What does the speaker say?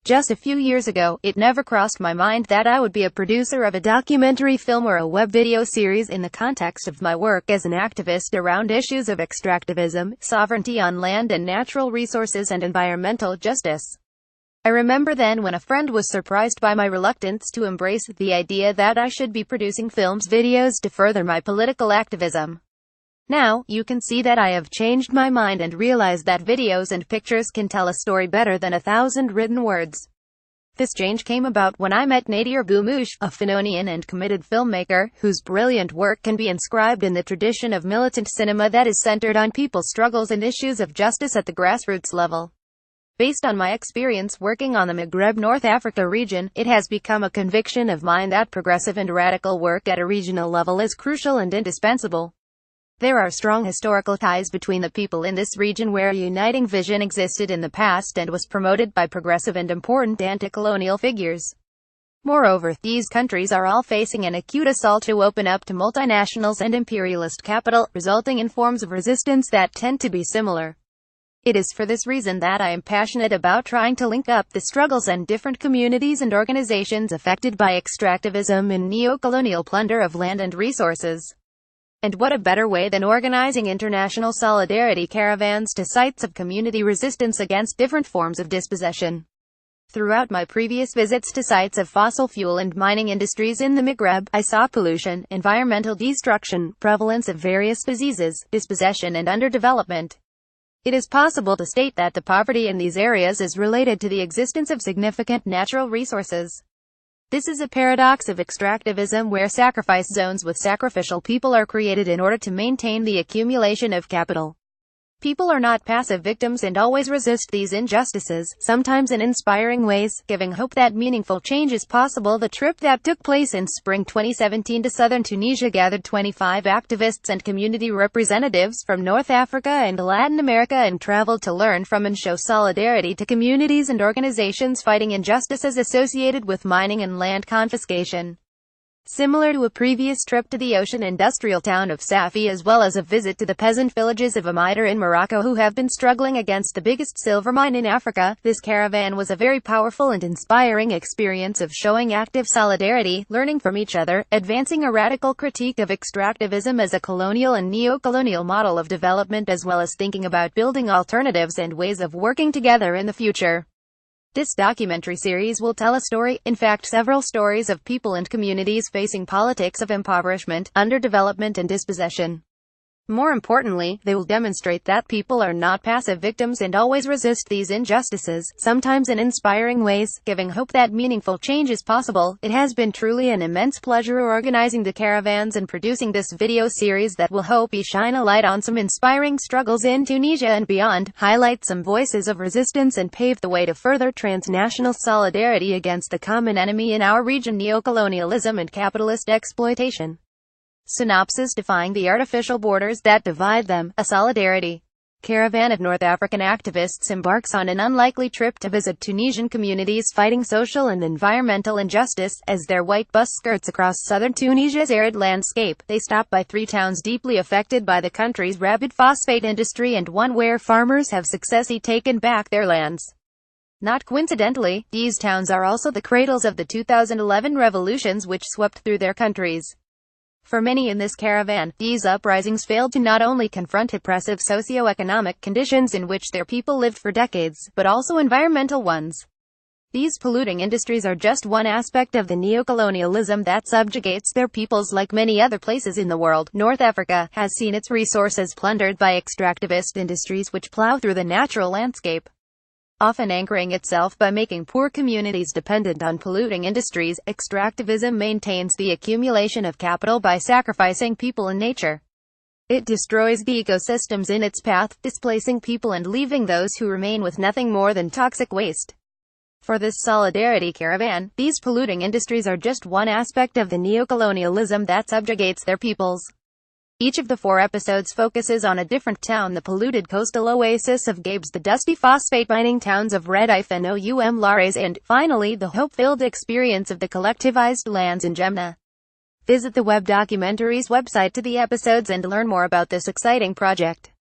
Just a few years ago, it never crossed my mind that I would be a producer of a documentary film or a web video series in the context of my work as an activist around issues of extractivism, sovereignty on land and natural resources, and environmental justice. I remember then when a friend was surprised by my reluctance to embrace the idea that I should be producing films videos to further my political activism. Now, you can see that I have changed my mind and realized that videos and pictures can tell a story better than 1,000 written words. This change came about when I met Nadir Boumouche, a Finonian and committed filmmaker, whose brilliant work can be inscribed in the tradition of militant cinema that is centered on people's struggles and issues of justice at the grassroots level. Based on my experience working on the Maghreb North Africa region, it has become a conviction of mine that progressive and radical work at a regional level is crucial and indispensable. There are strong historical ties between the people in this region where a uniting vision existed in the past and was promoted by progressive and important anti-colonial figures. Moreover, these countries are all facing an acute assault to open up to multinationals and imperialist capital, resulting in forms of resistance that tend to be similar. It is for this reason that I am passionate about trying to link up the struggles and different communities and organizations affected by extractivism and neo-colonial plunder of land and resources. And what a better way than organizing international solidarity caravans to sites of community resistance against different forms of dispossession. Throughout my previous visits to sites of fossil fuel and mining industries in the Maghreb, I saw pollution, environmental destruction, prevalence of various diseases, dispossession and underdevelopment. It is possible to state that the poverty in these areas is related to the existence of significant natural resources. This is a paradox of extractivism where sacrifice zones with sacrificial people are created in order to maintain the accumulation of capital. People are not passive victims and always resist these injustices, sometimes in inspiring ways, giving hope that meaningful change is possible. The trip that took place in spring 2017 to southern Tunisia gathered 25 activists and community representatives from North Africa and Latin America and traveled to learn from and show solidarity to communities and organizations fighting injustices associated with mining and land confiscation. Similar to a previous trip to the ocean industrial town of Safi as well as a visit to the peasant villages of Amidar in Morocco who have been struggling against the biggest silver mine in Africa, this caravan was a very powerful and inspiring experience of showing active solidarity, learning from each other, advancing a radical critique of extractivism as a colonial and neo-colonial model of development as well as thinking about building alternatives and ways of working together in the future. This documentary series will tell a story, in fact several stories of people and communities facing politics of impoverishment, underdevelopment and dispossession. More importantly, they will demonstrate that people are not passive victims and always resist these injustices, sometimes in inspiring ways, giving hope that meaningful change is possible. It has been truly an immense pleasure organizing the caravans and producing this video series that will hope shine a light on some inspiring struggles in Tunisia and beyond, highlight some voices of resistance and pave the way to further transnational solidarity against the common enemy in our region: neocolonialism and capitalist exploitation. Synopsis: defying the artificial borders that divide them, a solidarity caravan of North African activists embarks on an unlikely trip to visit Tunisian communities fighting social and environmental injustice. As their white bus skirts across southern Tunisia's arid landscape, they stop by 3 towns deeply affected by the country's rapid phosphate industry and one where farmers have successfully taken back their lands. Not coincidentally, these towns are also the cradles of the 2011 revolutions which swept through their countries. For many in this caravan, these uprisings failed to not only confront oppressive socio-economic conditions in which their people lived for decades, but also environmental ones. These polluting industries are just one aspect of the neocolonialism that subjugates their peoples. Like many other places in the world, North Africa has seen its resources plundered by extractivist industries which plow through the natural landscape, often anchoring itself by making poor communities dependent on polluting industries. Extractivism maintains the accumulation of capital by sacrificing people and nature. It destroys the ecosystems in its path, displacing people and leaving those who remain with nothing more than toxic waste. For this solidarity caravan, these polluting industries are just one aspect of the neocolonialism that subjugates their peoples. Each of the 4 episodes focuses on a different town: the polluted coastal oasis of Gabes, the dusty phosphate mining towns of Redife and Lares, and, finally, the hope-filled experience of the collectivized lands in Jemna. Visit the web documentaries website to the episodes and learn more about this exciting project.